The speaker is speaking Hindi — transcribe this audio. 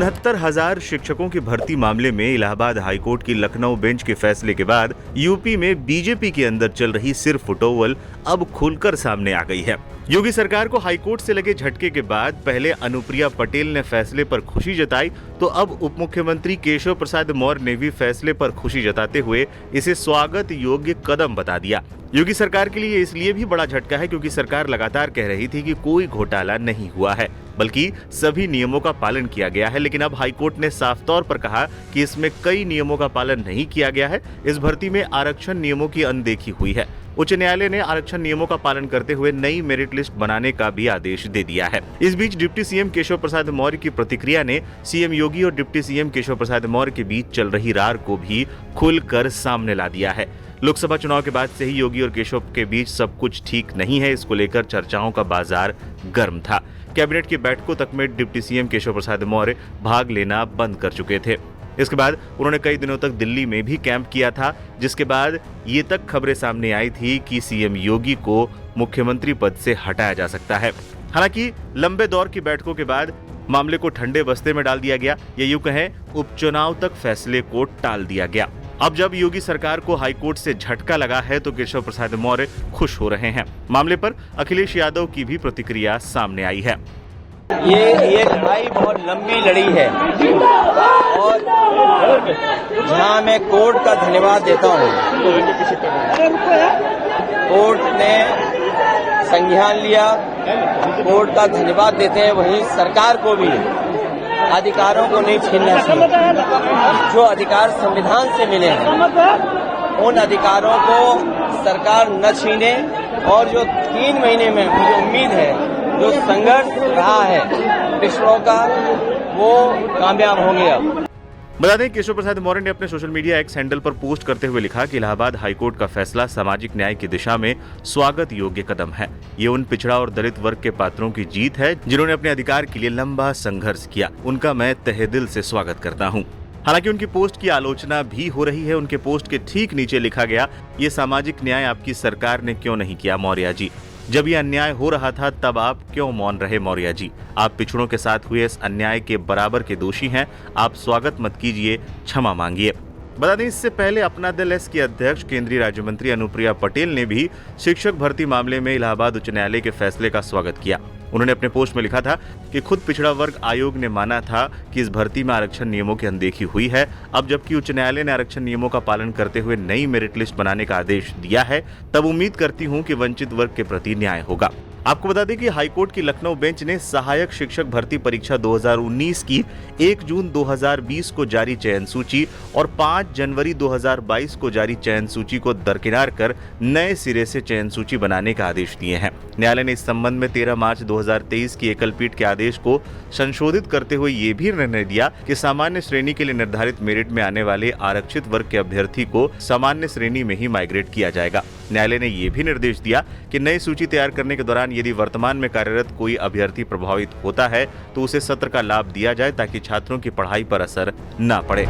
69,000 शिक्षकों की भर्ती मामले में इलाहाबाद हाईकोर्ट की लखनऊ बेंच के फैसले के बाद यूपी में बीजेपी के अंदर चल रही सिर फुटोवल अब खुलकर सामने आ गई है। योगी सरकार को हाईकोर्ट से लगे झटके के बाद पहले अनुप्रिया पटेल ने फैसले पर खुशी जताई, तो अब उप मुख्यमंत्री केशव प्रसाद मौर्य ने भी फैसले पर खुशी जताते हुए इसे स्वागत योग्य कदम बता दिया। योगी सरकार के लिए इसलिए भी बड़ा झटका है क्योंकि सरकार लगातार कह रही थी कि कोई घोटाला नहीं हुआ है, बल्कि सभी नियमों का पालन किया गया है। लेकिन अब हाईकोर्ट ने साफ तौर पर कहा कि इसमें कई नियमों का पालन नहीं किया गया है। इस भर्ती में आरक्षण नियमों की अनदेखी हुई है। उच्च न्यायालय ने आरक्षण नियमों का पालन करते हुए नई मेरिट लिस्ट बनाने का भी आदेश दे दिया है। इस बीच डिप्टी सीएम केशव प्रसाद मौर्य की प्रतिक्रिया ने सीएम योगी और डिप्टी सीएम केशव प्रसाद मौर्य के बीच चल रही रार को भी खुलकर सामने ला दिया है। लोकसभा चुनाव के बाद से ही योगी और केशव के बीच सब कुछ ठीक नहीं है, इसको लेकर चर्चाओं का बाजार गर्म था। कैबिनेट की बैठकों तक में डिप्टी सीएम केशव प्रसाद मौर्य भाग लेना बंद कर चुके थे। इसके बाद उन्होंने कई दिनों तक दिल्ली में भी कैंप किया था, जिसके बाद ये तक खबरें सामने आई थी कि सीएम योगी को मुख्यमंत्री पद से हटाया जा सकता है। हालांकि लंबे दौर की बैठकों के बाद मामले को ठंडे बस्ते में डाल दिया गया, या यूं कहें उपचुनाव तक फैसले को टाल दिया गया। अब जब योगी सरकार को हाईकोर्ट से झटका लगा है तो केशव प्रसाद मौर्य खुश हो रहे हैं। मामले पर अखिलेश यादव की भी प्रतिक्रिया सामने आई है। ये लड़ाई बहुत लंबी लड़ी है और जहां मैं कोर्ट का धन्यवाद देता हूं, कोर्ट ने संज्ञान लिया, कोर्ट का धन्यवाद देते हैं। वहीं सरकार को भी अधिकारों को नहीं छीनना चाहिए। जो अधिकार संविधान से मिले हैं उन अधिकारों को सरकार न छीने, और जो 3 महीने में मुझे उम्मीद है जो संघर्ष रहा है पिछड़ों का वो कामयाब हो गया। बता दें, केशव प्रसाद मौर्य ने अपने सोशल मीडिया एक्स हैंडल पर पोस्ट करते हुए लिखा कि इलाहाबाद हाईकोर्ट का फैसला सामाजिक न्याय की दिशा में स्वागत योग्य कदम है। ये उन पिछड़ा और दलित वर्ग के पात्रों की जीत है जिन्होंने अपने अधिकार के लिए लंबा संघर्ष किया। उनका मैं तहे दिल से स्वागत करता हूँ। हालांकि उनकी पोस्ट की आलोचना भी हो रही है। उनके पोस्ट के ठीक नीचे लिखा गया, ये सामाजिक न्याय आपकी सरकार ने क्यों नहीं किया मौर्य जी? जब ये अन्याय हो रहा था तब आप क्यों मौन रहे मौर्य जी? आप पिछड़ों के साथ हुए इस अन्याय के बराबर के दोषी हैं। आप स्वागत मत कीजिए, क्षमा मांगिए। बता दें, इससे पहले अपना दल एस की अध्यक्ष केंद्रीय राज्य मंत्री अनुप्रिया पटेल ने भी शिक्षक भर्ती मामले में इलाहाबाद उच्च न्यायालय के फैसले का स्वागत किया। उन्होंने अपने पोस्ट में लिखा था कि खुद पिछड़ा वर्ग आयोग ने माना था कि इस भर्ती में आरक्षण नियमों की अनदेखी हुई है। अब जबकि उच्च न्यायालय ने आरक्षण नियमों का पालन करते हुए नई मेरिट लिस्ट बनाने का आदेश दिया है, तब उम्मीद करती हूं कि वंचित वर्ग के प्रति न्याय होगा। आपको बता दें कि हाईकोर्ट की लखनऊ बेंच ने सहायक शिक्षक भर्ती परीक्षा 2019 की 1 जून 2020 को जारी चयन सूची और 5 जनवरी 2022 को जारी चयन सूची को दरकिनार कर नए सिरे से चयन सूची बनाने का आदेश दिए हैं। न्यायालय ने इस संबंध में 13 मार्च 2023 की एकल पीठ के आदेश को संशोधित करते हुए ये भी निर्णय दिया कि सामान्य श्रेणी के लिए निर्धारित मेरिट में आने वाले आरक्षित वर्ग के अभ्यर्थी को सामान्य श्रेणी में ही माइग्रेट किया जाएगा। न्यायालय ने ये भी निर्देश दिया कि नई सूची तैयार करने के दौरान यदि वर्तमान में कार्यरत कोई अभ्यर्थी प्रभावित होता है तो उसे सत्र का लाभ दिया जाए ताकि छात्रों की पढ़ाई पर असर न पड़े।